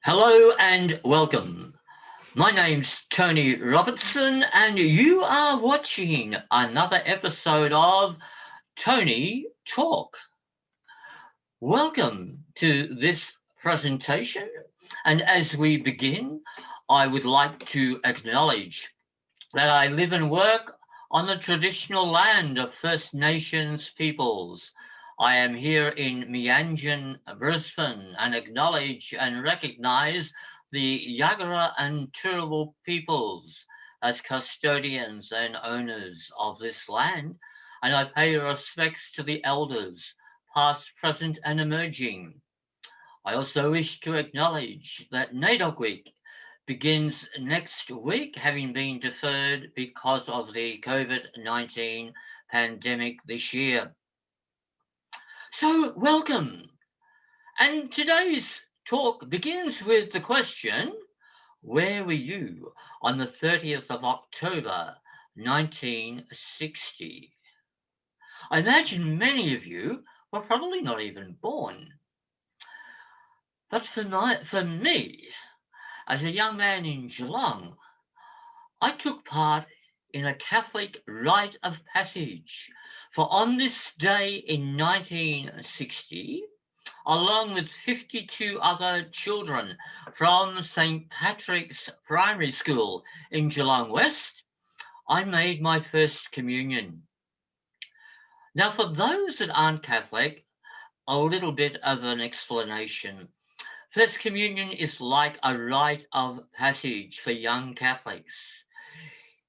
Hello and welcome. My name's Tony Robertson, and you are watching another episode of Tony Talk. Welcome to this presentation, and as we begin, I would like to acknowledge that I live and work on the traditional land of First Nations peoples. I am here in Meanjin, Brisbane, and acknowledge and recognise the Yagara and Turrbal peoples as custodians and owners of this land, and I pay respects to the elders, past, present, and emerging. I also wish to acknowledge that NAIDOC Week begins next week, having been deferred because of the COVID-19 pandemic this year. So, welcome. And today's talk begins with the question, where were you on the 30th of October 1960? I imagine many of you were probably not even born. But for me, as a young man in Geelong, I took part in a Catholic rite of passage, for on this day in 1960, along with 52 other children from St. Patrick's Primary School in Geelong West, I made my first communion. Now, for those that aren't Catholic, a little bit of an explanation. First communion is like a rite of passage for young Catholics.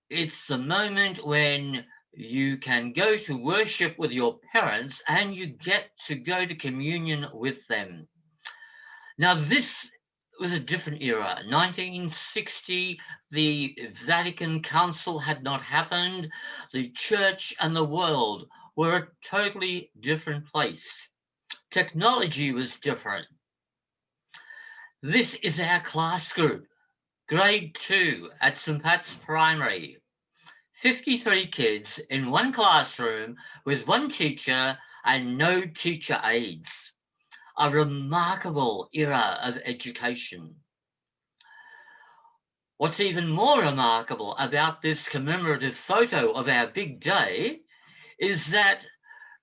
It's the moment when you can go to worship with your parents and you get to go to communion with them. Now, this was a different era. 1960, the Vatican Council had not happened. The church and the world were a totally different place. Technology was different. This is our class group, grade 2 at St. Pat's Primary. 53 kids in one classroom with one teacher and no teacher aides. A remarkable era of education. What's even more remarkable about this commemorative photo of our big day is that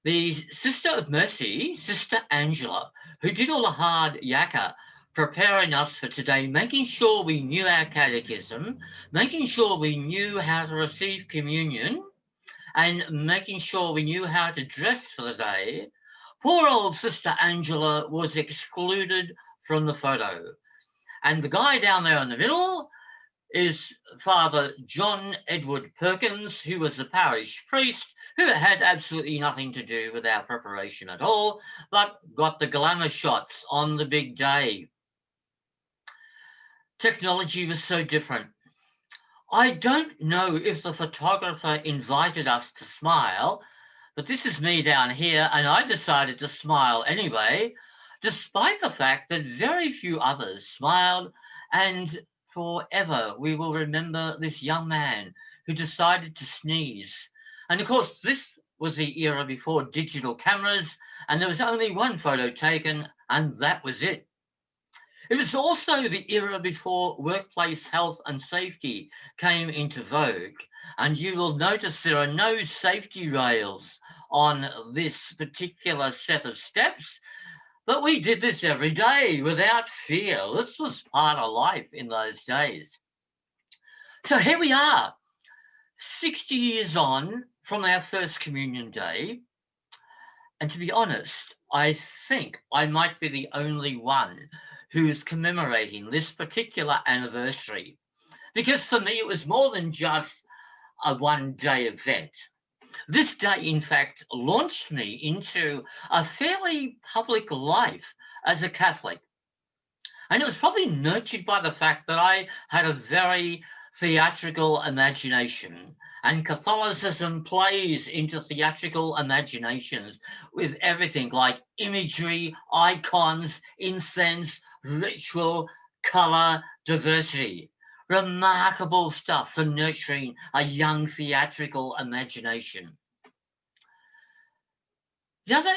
the Sister of Mercy, Sister Angela, who did all the hard yakka, preparing us for today, making sure we knew our catechism, making sure we knew how to receive communion, and making sure we knew how to dress for the day, poor old Sister Angela was excluded from the photo. And the guy down there in the middle is Father John Edward Perkins, who was the parish priest, who had absolutely nothing to do with our preparation at all, but got the glamour shots on the big day. Technology was so different. I don't know if the photographer invited us to smile, but this is me down here, and I decided to smile anyway, despite the fact that very few others smiled, and forever we will remember this young man who decided to sneeze. And of course, this was the era before digital cameras, and there was only one photo taken, and that was it. It was also the era before workplace health and safety came into vogue, and you will notice there are no safety rails on this particular set of steps, but we did this every day without fear. This was part of life in those days. So here we are, 60 years on from our first communion day, and to be honest, I think I might be the only one who is commemorating this particular anniversary. Because for me, it was more than just a one day event. This day, in fact, launched me into a fairly public life as a Catholic. And it was probably nurtured by the fact that I had a very theatrical imagination. And Catholicism plays into theatrical imaginations with everything like imagery, icons, incense, ritual, color, diversity. Remarkable stuff for nurturing a young theatrical imagination. The other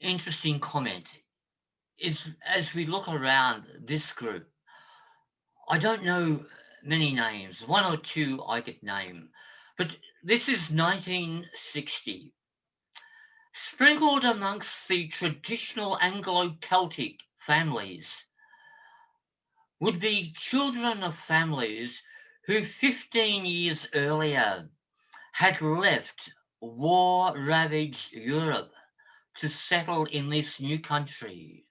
interesting comment is as we look around this group, I don't know many names, one or two I could name, but this is 1960. Sprinkled amongst the traditional Anglo-Celtic families would be children of families who 15 years earlier had left war-ravaged Europe to settle in this new country,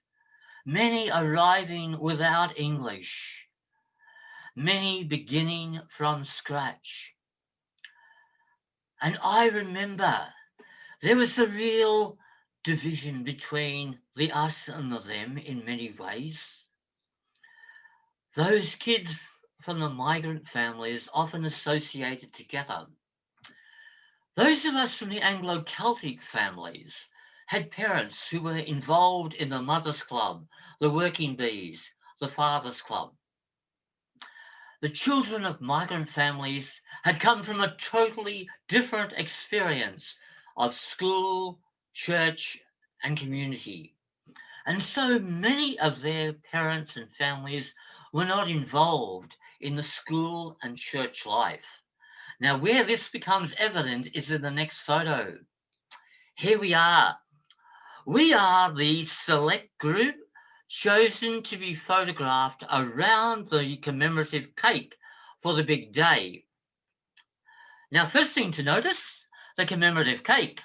many arriving without English, many beginning from scratch. And I remember there was a real division between the us and the them in many ways. Those kids from the migrant families often associated together. Those of us from the Anglo-Celtic families had parents who were involved in the Mothers Club, the Working Bees, the Fathers Club. The children of migrant families had come from a totally different experience of school, church, and community. And so many of their parents and families were not involved in the school and church life. Now, where this becomes evident is in the next photo. Here we are. We are the select group chosen to be photographed around the commemorative cake for the big day. Now, first thing to notice, the commemorative cake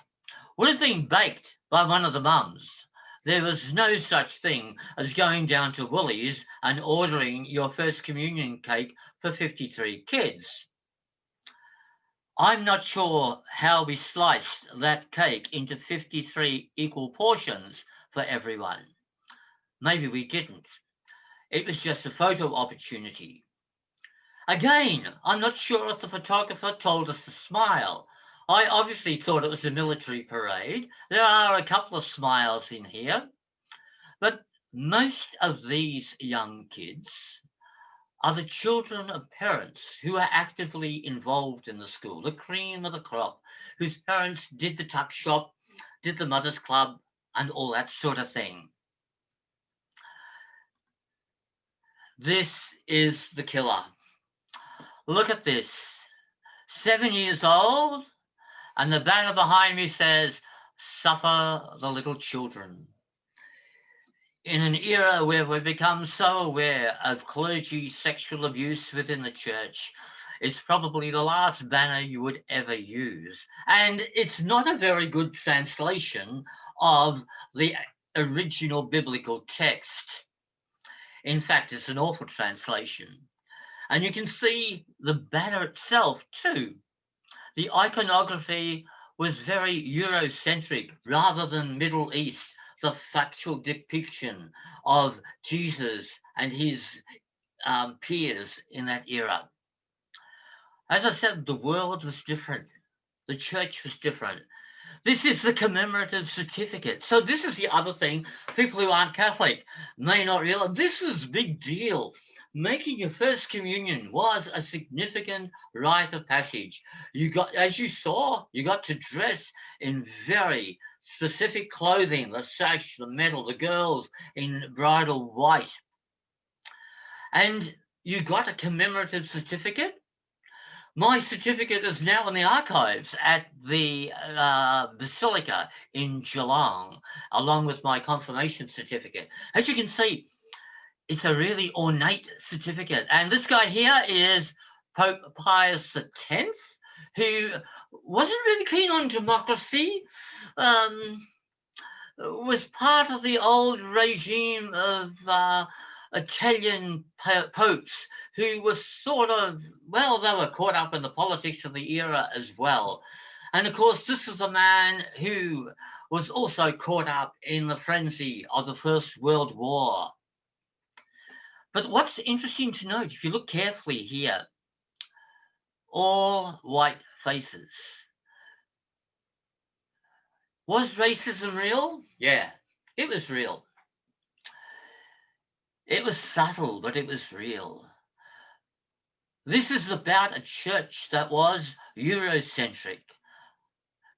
would have been baked by one of the mums. There was no such thing as going down to Woolies and ordering your first communion cake for 53 kids. I'm not sure how we sliced that cake into 53 equal portions for everyone. Maybe we didn't. It was just a photo opportunity. Again, I'm not sure if the photographer told us to smile. I obviously thought it was a military parade. There are a couple of smiles in here, but most of these young kids are the children of parents who are actively involved in the school, the cream of the crop, whose parents did the tuck shop, did the Mothers Club, and all that sort of thing. This is the killer. Look at this. 7 years old, and the banner behind me says, "Suffer the little children." In an era where we've become so aware of clergy sexual abuse within the church, it's probably the last banner you would ever use. And it's not a very good translation of the original biblical text. In fact, it's an awful translation. And you can see the banner itself too. The iconography was very Eurocentric rather than Middle East, the factual depiction of Jesus and his peers in that era. As I said, the world was different. The church was different. This is the commemorative certificate. So this is the other thing people who aren't Catholic may not realize. This was a big deal. Making your first communion was a significant rite of passage. You got, as you saw, you got to dress in very specific clothing, the sash, the medal, the girls in bridal white. And you got a commemorative certificate. My certificate is now in the archives at the Basilica in Geelong, along with my confirmation certificate. As you can see, it's a really ornate certificate. And this guy here is Pope Pius X, who wasn't really keen on democracy, was part of the old regime of Italian popes who were sort of, well, they were caught up in the politics of the era as well. And of course, this is a man who was also caught up in the frenzy of the First World War. But what's interesting to note, if you look carefully here, all white faces. Was racism real? Yeah, it was real. It was subtle, but it was real. This is about a church that was Eurocentric.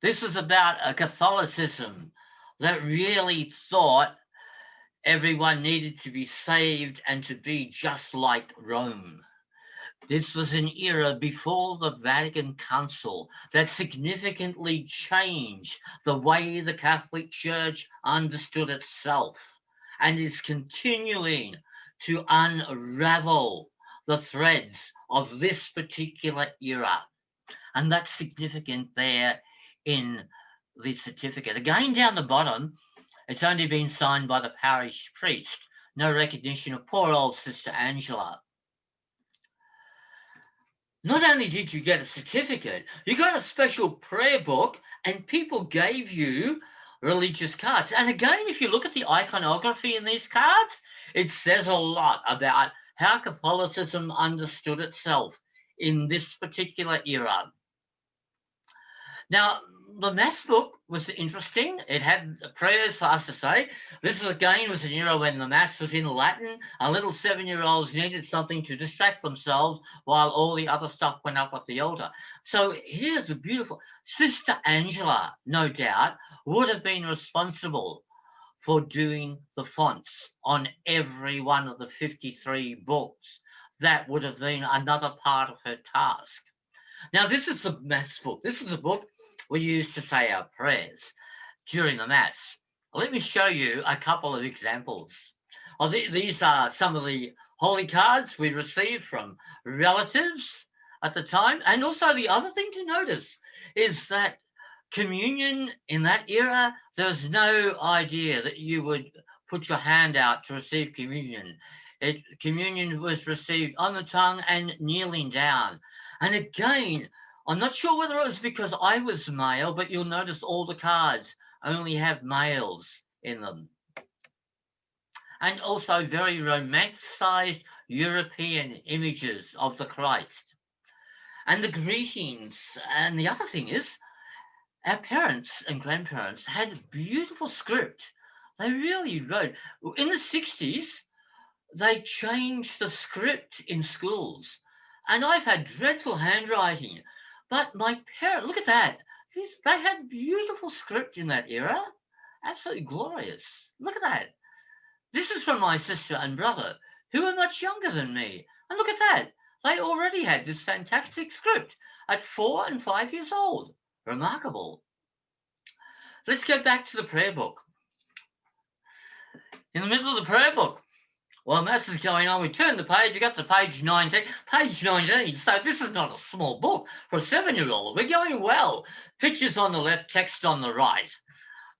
This is about a Catholicism that really thought Everyone needed to be saved and to be just like Rome. This was an era before the Vatican Council that significantly changed the way the Catholic Church understood itself and is continuing to unravel the threads of this particular era. And that's significant there in the certificate. Again, down the bottom, it's only been signed by the parish priest. No recognition of poor old Sister Angela. Not only did you get a certificate, you got a special prayer book, and people gave you religious cards. And again, if you look at the iconography in these cards, it says a lot about how Catholicism understood itself in this particular era. Now, the Mass book was interesting. It had prayers for us to say. This again was an era when the Mass was in Latin. Our little 7-year-olds needed something to distract themselves while all the other stuff went up at the altar. So here's a beautiful Sister Angela, no doubt, would have been responsible for doing the fonts on every one of the 53 books. That would have been another part of her task. Now, this is the Mass book. This is the book we use to say our prayers during the Mass. Let me show you a couple of examples. These are some of the holy cards we received from relatives at the time. And also, the other thing to notice is that communion in that era, there was no idea that you would put your hand out to receive communion. Communion was received on the tongue and kneeling down. And again, I'm not sure whether it was because I was male, but you'll notice all the cards only have males in them. And also very romanticized European images of the Christ. And the greetings. And the other thing is, our parents and grandparents had beautiful script. They really wrote. In the 60s, they changed the script in schools. And I've had dreadful handwriting. But my parents, look at that. They had beautiful script in that era. Absolutely glorious. Look at that. This is from my sister and brother, who are much younger than me. And look at that. They already had this fantastic script at 4 and 5 years old. Remarkable. Let's go back to the prayer book. In the middle of the prayer book, while Mass is going on, we turn the page, you got to page 19. Page 19, so this is not a small book for a 7-year-old. We're going well. Pictures on the left, text on the right.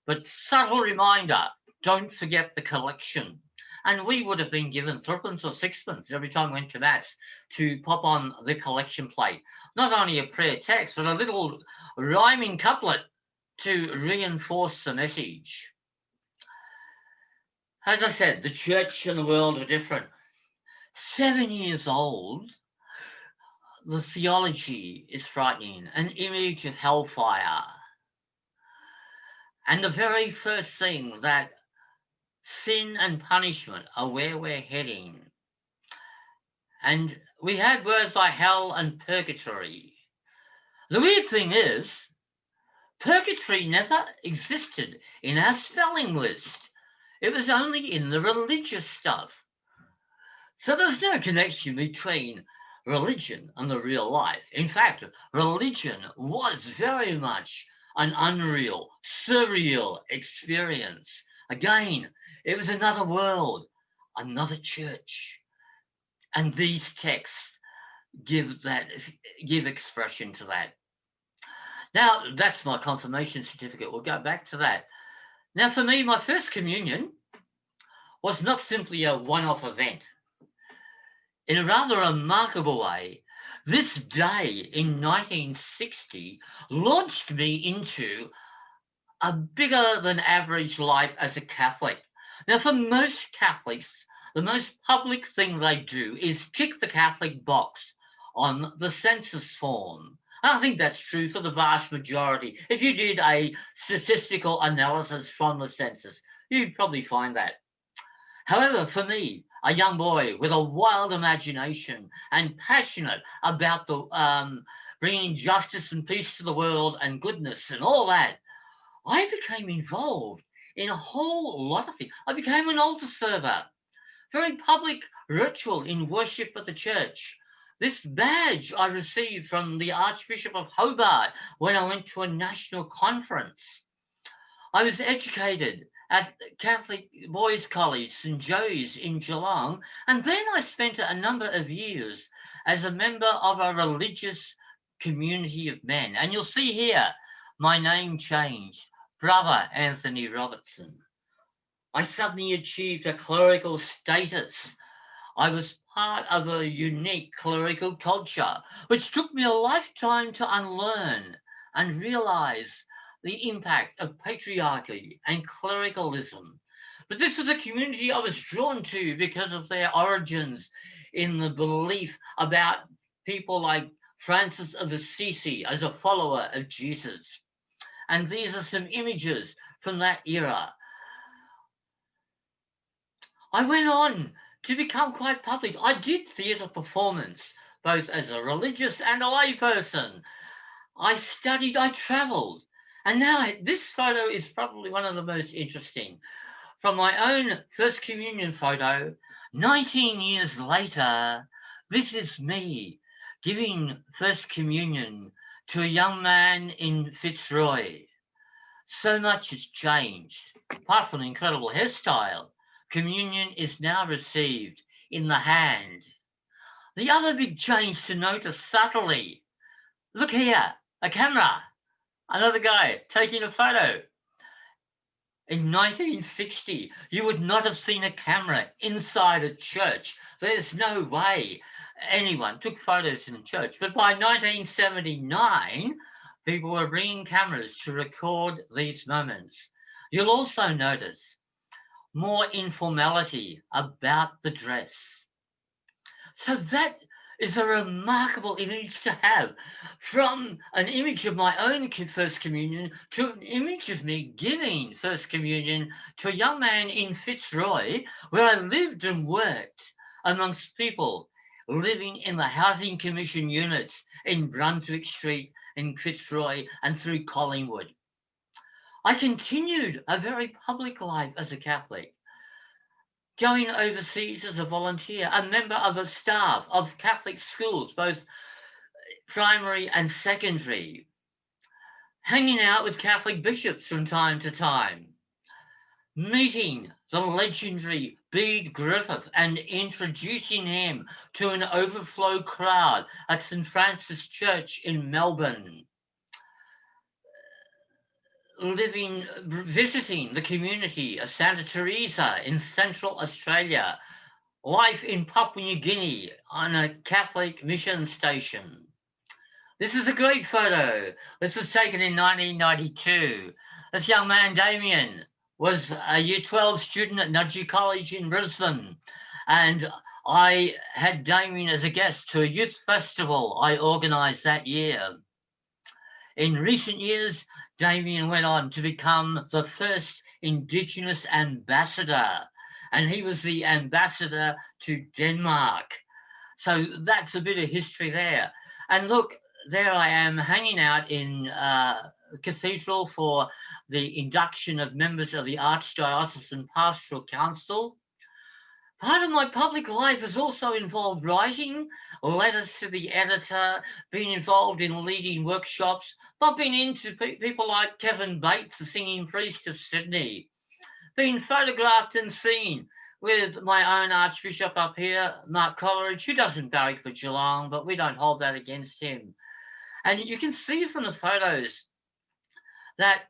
But subtle reminder, don't forget the collection. And we would have been given threepence or sixpence every time we went to Mass to pop on the collection plate. Not only a prayer text, but a little rhyming couplet to reinforce the message. As I said, the church and the world are different. 7 years old, the theology is frightening, an image of hellfire. And the very first thing that sin and punishment are where we're heading. And we had words like hell and purgatory. The weird thing is, purgatory never existed in our spelling list. It was only in the religious stuff. So there's no connection between religion and the real life. In fact, religion was very much an unreal, surreal experience. Again, it was another world, another church. And these texts give expression to that. Now, that's my confirmation certificate. We'll go back to that. Now, for me, my first communion was not simply a one-off event. In a rather remarkable way, this day in 1960 launched me into a bigger than average life as a Catholic. Now, for most Catholics, the most public thing they do is tick the Catholic box on the census form. And I think that's true for the vast majority. If you did a statistical analysis from the census, you'd probably find that. However, for me, a young boy with a wild imagination and passionate about the bringing justice and peace to the world and goodness and all that, I became involved in a whole lot of things. I became an altar server, very public ritual in worship at the church. This badge I received from the Archbishop of Hobart when I went to a national conference. I was educated at Catholic Boys College, St. Joe's in Geelong, and then I spent a number of years as a member of a religious community of men. And you'll see here, my name changed, Brother Anthony Robertson. I suddenly achieved a clerical status. I was part of a unique clerical culture, which took me a lifetime to unlearn and realize the impact of patriarchy and clericalism. But this is a community I was drawn to because of their origins in the belief about people like Francis of Assisi as a follower of Jesus. And these are some images from that era. I went on to become quite public. I did theatre performance, both as a religious and a lay person. I studied, I travelled. And now this photo is probably one of the most interesting. From my own First Communion photo, 19 years later, this is me giving First Communion to a young man in Fitzroy. So much has changed. Apart from the incredible hairstyle, communion is now received in the hand. The other big change to notice subtly, look here, a camera, another guy taking a photo. In 1960, you would not have seen a camera inside a church. There's no way anyone took photos in a church. But by 1979, people were bringing cameras to record these moments. You'll also notice more informality about the dress. So that is a remarkable image to have, from an image of my own First Communion to an image of me giving First Communion to a young man in Fitzroy, where I lived and worked amongst people living in the Housing Commission units in Brunswick Street, in Fitzroy, and through Collingwood. I continued a very public life as a Catholic, going overseas as a volunteer, a member of a staff of Catholic schools, both primary and secondary, hanging out with Catholic bishops from time to time, meeting the legendary Bede Griffith and introducing him to an overflow crowd at St. Francis Church in Melbourne, visiting the community of Santa Teresa in Central Australia, life in Papua New Guinea on a Catholic mission station. This is a great photo. This was taken in 1992. This young man, Damien, was a Year 12 student at Nudgee College in Brisbane. And I had Damien as a guest to a youth festival I organised that year. In recent years, Damien went on to become the first Indigenous ambassador, and he was the ambassador to Denmark. So that's a bit of history there. And look, there I am hanging out in Cathedral for the induction of members of the Archdiocesan Pastoral Council. Part of my public life has also involved writing letters to the editor, being involved in leading workshops, bumping into people like Kevin Bates, the singing priest of Sydney, being photographed and seen with my own Archbishop up here, Mark Coleridge, who doesn't barrack for Geelong, but we don't hold that against him. And you can see from the photos that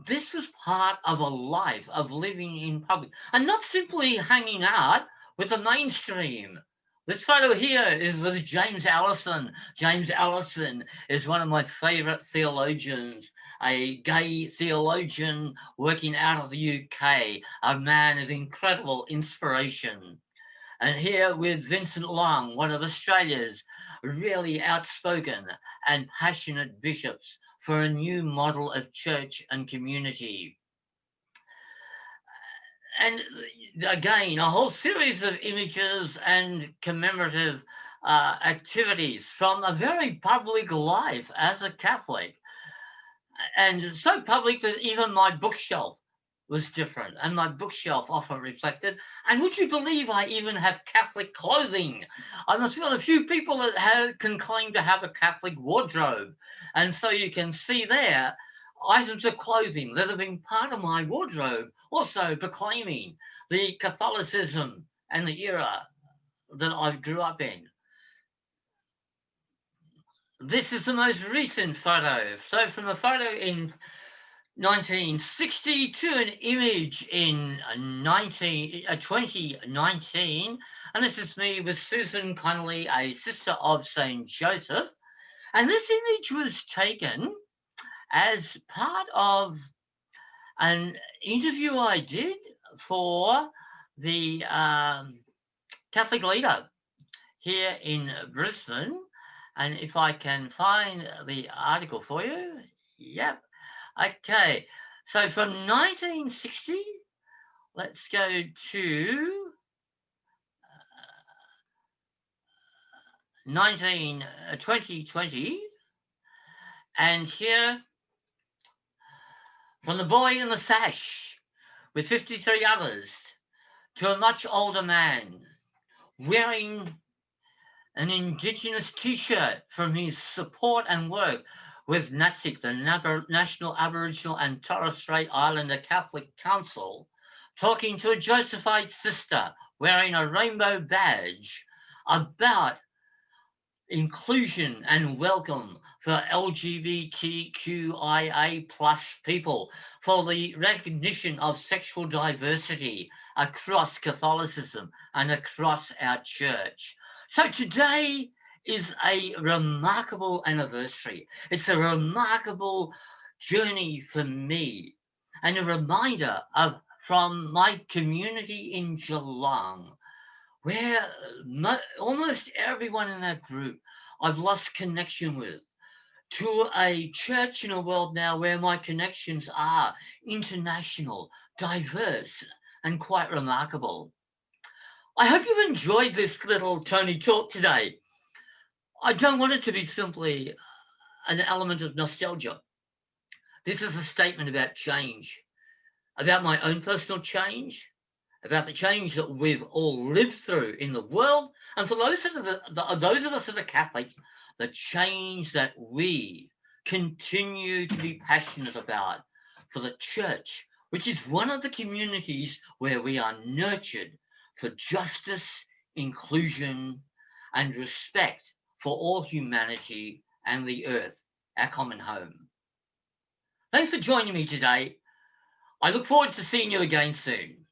this was part of a life of living in public and not simply hanging out with the mainstream. This photo here is with James Allison. James Allison is one of my favourite theologians, a gay theologian working out of the UK, a man of incredible inspiration. And here with Vincent Long, one of Australia's really outspoken and passionate bishops for a new model of church and community. And again, a whole series of images and commemorative activities from a very public life as a Catholic. And so public that even my bookshelf was different, and my bookshelf often reflected. And would you believe I even have Catholic clothing? I must be one of the few people that can claim to have a Catholic wardrobe. And so you can see there items of clothing that have been part of my wardrobe, also proclaiming the Catholicism and the era that I grew up in. This is the most recent photo. So from a photo in 1960 to an image in 2019. And this is me with Susan Connolly, a sister of St. Joseph. And this image was taken as part of an interview I did for the Catholic leader here in Brisbane. And if I can find the article for you, yep. Okay, so from 1960, let's go to 2020, and here, from the boy in the sash with 53 others to a much older man wearing an Indigenous t-shirt from his support and work with NATSIC, the National Aboriginal and Torres Strait Islander Catholic Council, talking to a Josephite sister wearing a rainbow badge about inclusion and welcome for LGBTQIA plus people, for the recognition of sexual diversity across Catholicism and across our church. So today is a remarkable anniversary. It's a remarkable journey for me, and a reminder of from my community in Geelong, where almost everyone in that group I've lost connection with, to a church in a world now where my connections are international, diverse, and quite remarkable. I hope you've enjoyed this little Tony talk today. I don't want it to be simply an element of nostalgia. This is a statement about change, about my own personal change, about the change that we've all lived through in the world, and for those of us that are Catholic, the change that we continue to be passionate about for the church, which is one of the communities where we are nurtured for justice, inclusion, and respect for all humanity and the earth, our common home. Thanks for joining me today. I look forward to seeing you again soon.